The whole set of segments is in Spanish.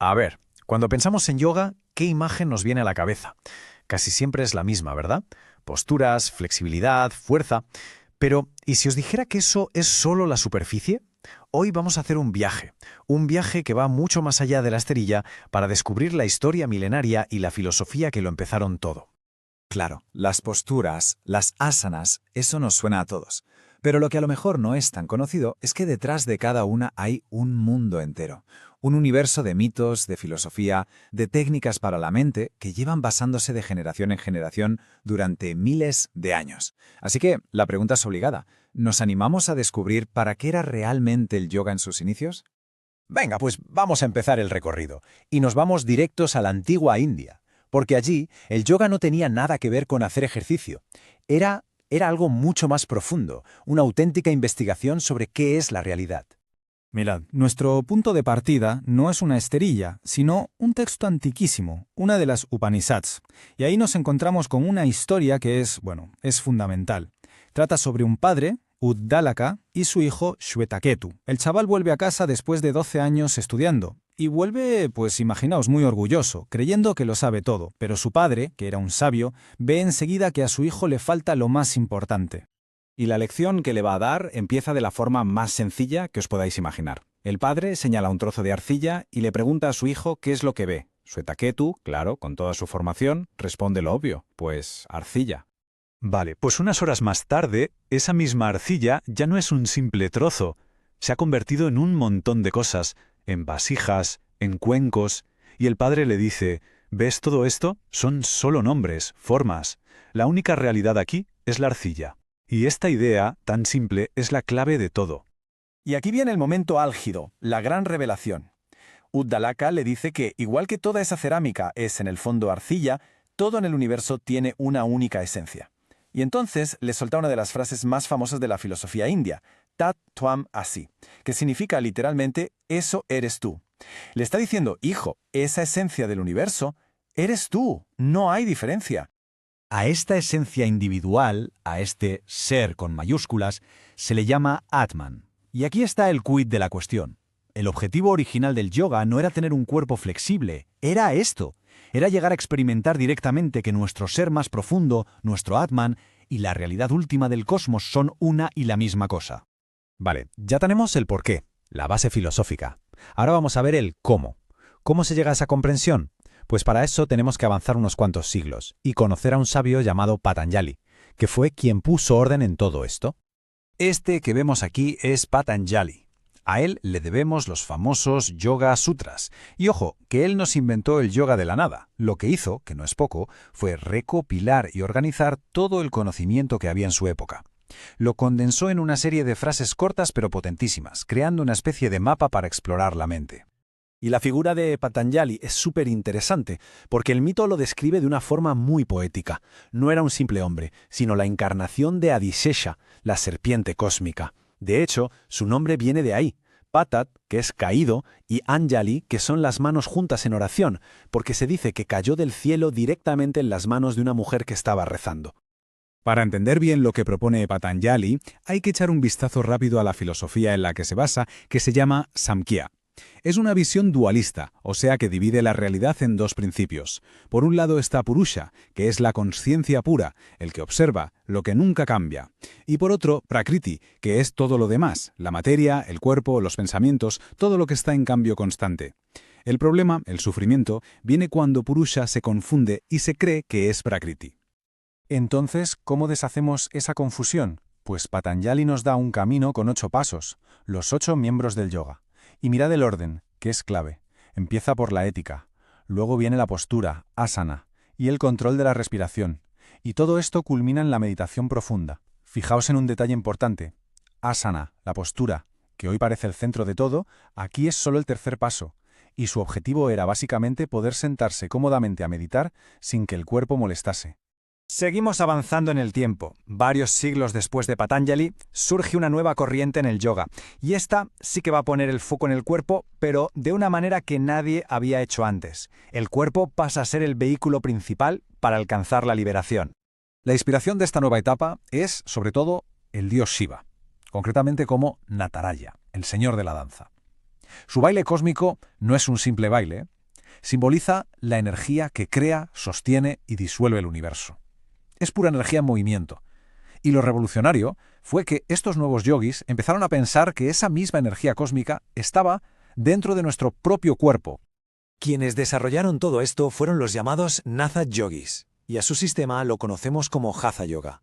A ver, cuando pensamos en yoga, ¿qué imagen nos viene a la cabeza? Casi siempre es la misma, ¿verdad? Posturas, flexibilidad, fuerza. Pero, ¿y si os dijera que eso es solo la superficie? Hoy vamos a hacer un viaje que va mucho más allá de la esterilla para descubrir la historia milenaria y la filosofía que lo empezaron todo. Claro, las posturas, las asanas, eso nos suena a todos. Pero lo que a lo mejor no es tan conocido es que detrás de cada una hay un mundo entero, un universo de mitos, de filosofía, de técnicas para la mente que llevan basándose de generación en generación durante miles de años. Así que la pregunta es obligada. ¿Nos animamos a descubrir para qué era realmente el yoga en sus inicios? Venga, pues vamos a empezar el recorrido y nos vamos directos a la antigua India, porque allí el yoga no tenía nada que ver con hacer ejercicio. Era algo mucho más profundo, una auténtica investigación sobre qué es la realidad. Mirad, nuestro punto de partida no es una esterilla, sino un texto antiquísimo, una de las Upanishads. Y ahí nos encontramos con una historia que es fundamental. Trata sobre un padre, Uddalaka, y su hijo Shwetaketu. El chaval vuelve a casa después de 12 años estudiando. Y vuelve, pues imaginaos, muy orgulloso, creyendo que lo sabe todo. Pero su padre, que era un sabio, ve enseguida que a su hijo le falta lo más importante. Y la lección que le va a dar empieza de la forma más sencilla que os podáis imaginar. El padre señala un trozo de arcilla y le pregunta a su hijo qué es lo que ve. Shwetaketu, claro, con toda su formación, responde lo obvio, pues arcilla. Vale, pues unas horas más tarde, esa misma arcilla ya no es un simple trozo. Se ha convertido en un montón de cosas, en vasijas, en cuencos, y el padre le dice, ¿ves todo esto? Son solo nombres, formas. La única realidad aquí es la arcilla. Y esta idea, tan simple, es la clave de todo. Y aquí viene el momento álgido, la gran revelación. Uddalaka le dice que, igual que toda esa cerámica es en el fondo arcilla, todo en el universo tiene una única esencia. Y entonces le solta una de las frases más famosas de la filosofía india, Tat Twam Asi, que significa literalmente, eso eres tú. Le está diciendo, hijo, esa esencia del universo, eres tú, no hay diferencia. A esta esencia individual, a este ser con mayúsculas, se le llama Atman. Y aquí está el quid de la cuestión. El objetivo original del yoga no era tener un cuerpo flexible, era esto. Era llegar a experimentar directamente que nuestro ser más profundo, nuestro Atman, y la realidad última del cosmos son una y la misma cosa. Vale, ya tenemos el porqué, la base filosófica. Ahora vamos a ver el cómo. ¿Cómo se llega a esa comprensión? Pues para eso tenemos que avanzar unos cuantos siglos y conocer a un sabio llamado Patanjali, que fue quien puso orden en todo esto. Este que vemos aquí es Patanjali. A él le debemos los famosos Yoga Sutras. Y ojo, que él nos inventó el yoga de la nada. Lo que hizo, que no es poco, fue recopilar y organizar todo el conocimiento que había en su época. Lo condensó en una serie de frases cortas pero potentísimas, creando una especie de mapa para explorar la mente. Y la figura de Patanjali es súper interesante, porque el mito lo describe de una forma muy poética. No era un simple hombre, sino la encarnación de Adishesha, la serpiente cósmica. De hecho, su nombre viene de ahí. Patat, que es caído, y Anjali, que son las manos juntas en oración, porque se dice que cayó del cielo directamente en las manos de una mujer que estaba rezando. Para entender bien lo que propone Patanjali, hay que echar un vistazo rápido a la filosofía en la que se basa, que se llama Samkhya. Es una visión dualista, o sea que divide la realidad en dos principios. Por un lado está Purusha, que es la consciencia pura, el que observa, lo que nunca cambia. Y por otro, Prakriti, que es todo lo demás, la materia, el cuerpo, los pensamientos, todo lo que está en cambio constante. El problema, el sufrimiento, viene cuando Purusha se confunde y se cree que es Prakriti. Entonces, ¿cómo deshacemos esa confusión? Pues Patanjali nos da un camino con 8 pasos, los 8 miembros del yoga. Y mirad el orden, que es clave. Empieza por la ética, luego viene la postura, asana, y el control de la respiración. Y todo esto culmina en la meditación profunda. Fijaos en un detalle importante. Asana, la postura, que hoy parece el centro de todo, aquí es solo el tercer paso. Y su objetivo era básicamente poder sentarse cómodamente a meditar sin que el cuerpo molestase. Seguimos avanzando en el tiempo. Varios siglos después de Patanjali, surge una nueva corriente en el yoga. Y esta sí que va a poner el foco en el cuerpo, pero de una manera que nadie había hecho antes. El cuerpo pasa a ser el vehículo principal para alcanzar la liberación. La inspiración de esta nueva etapa es, sobre todo, el dios Shiva, concretamente como Nataraya, el señor de la danza. Su baile cósmico no es un simple baile, simboliza la energía que crea, sostiene y disuelve el universo. Es pura energía en movimiento. Y lo revolucionario fue que estos nuevos yogis empezaron a pensar que esa misma energía cósmica estaba dentro de nuestro propio cuerpo. Quienes desarrollaron todo esto fueron los llamados Natha Yogis, y a su sistema lo conocemos como Hatha Yoga.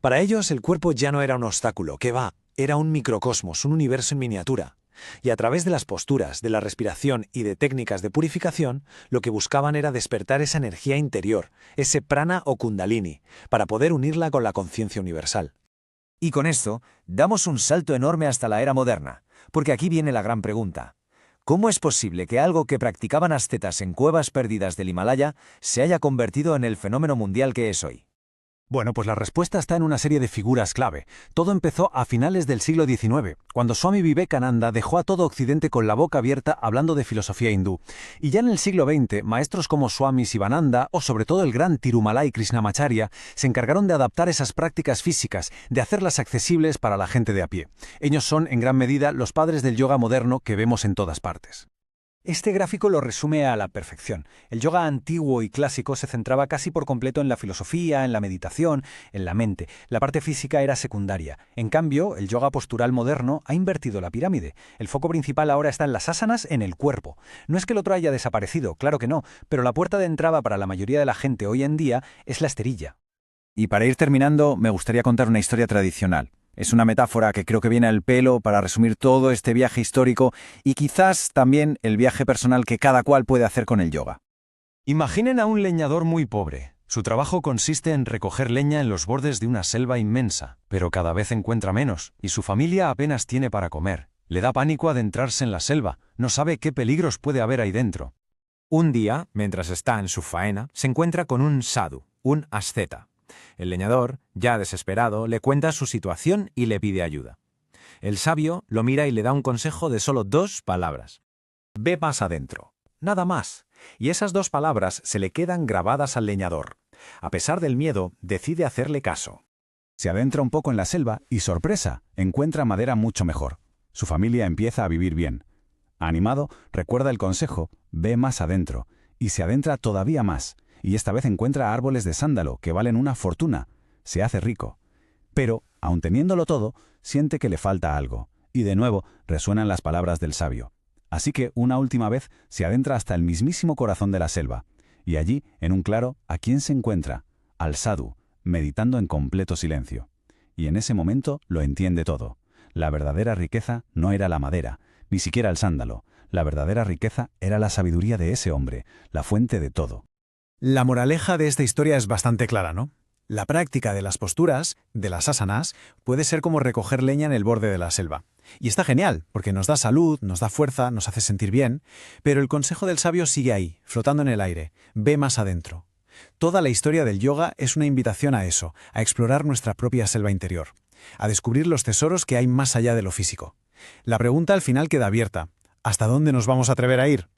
Para ellos el cuerpo ya no era un obstáculo, que va, era un microcosmos, un universo en miniatura. Y a través de las posturas, de la respiración y de técnicas de purificación, lo que buscaban era despertar esa energía interior, ese prana o kundalini, para poder unirla con la conciencia universal. Y con esto, damos un salto enorme hasta la era moderna, porque aquí viene la gran pregunta. ¿Cómo es posible que algo que practicaban ascetas en cuevas perdidas del Himalaya se haya convertido en el fenómeno mundial que es hoy? Bueno, pues la respuesta está en una serie de figuras clave. Todo empezó a finales del siglo XIX, cuando Swami Vivekananda dejó a todo Occidente con la boca abierta hablando de filosofía hindú. Y ya en el siglo XX, maestros como Swami Sivananda o sobre todo el gran Tirumalai Krishnamacharya se encargaron de adaptar esas prácticas físicas, de hacerlas accesibles para la gente de a pie. Ellos son, en gran medida, los padres del yoga moderno que vemos en todas partes. Este gráfico lo resume a la perfección. El yoga antiguo y clásico se centraba casi por completo en la filosofía, en la meditación, en la mente. La parte física era secundaria. En cambio, el yoga postural moderno ha invertido la pirámide. El foco principal ahora está en las asanas, en el cuerpo. No es que el otro haya desaparecido, claro que no, pero la puerta de entrada para la mayoría de la gente hoy en día es la esterilla. Y para ir terminando, me gustaría contar una historia tradicional. Es una metáfora que creo que viene al pelo para resumir todo este viaje histórico y quizás también el viaje personal que cada cual puede hacer con el yoga. Imaginen a un leñador muy pobre. Su trabajo consiste en recoger leña en los bordes de una selva inmensa, pero cada vez encuentra menos, y su familia apenas tiene para comer. Le da pánico adentrarse en la selva, no sabe qué peligros puede haber ahí dentro. Un día, mientras está en su faena, se encuentra con un sadhu, un asceta. El leñador, ya desesperado, le cuenta su situación y le pide ayuda. El sabio lo mira y le da un consejo de solo 2 palabras. Ve más adentro. Nada más. Y esas 2 palabras se le quedan grabadas al leñador. A pesar del miedo, decide hacerle caso. Se adentra un poco en la selva y, sorpresa, encuentra madera mucho mejor. Su familia empieza a vivir bien. Animado, recuerda el consejo, ve más adentro, y se adentra todavía más. Y esta vez encuentra árboles de sándalo que valen una fortuna. Se hace rico. Pero, aun teniéndolo todo, siente que le falta algo. Y de nuevo resuenan las palabras del sabio. Así que, una última vez, se adentra hasta el mismísimo corazón de la selva. Y allí, en un claro, ¿a quién se encuentra? Al sadhu, meditando en completo silencio. Y en ese momento lo entiende todo. La verdadera riqueza no era la madera, ni siquiera el sándalo. La verdadera riqueza era la sabiduría de ese hombre, la fuente de todo. La moraleja de esta historia es bastante clara, ¿no? La práctica de las posturas, de las asanas, puede ser como recoger leña en el borde de la selva. Y está genial, porque nos da salud, nos da fuerza, nos hace sentir bien, pero el consejo del sabio sigue ahí, flotando en el aire. Ve más adentro. Toda la historia del yoga es una invitación a eso, a explorar nuestra propia selva interior, a descubrir los tesoros que hay más allá de lo físico. La pregunta al final queda abierta. ¿Hasta dónde nos vamos a atrever a ir?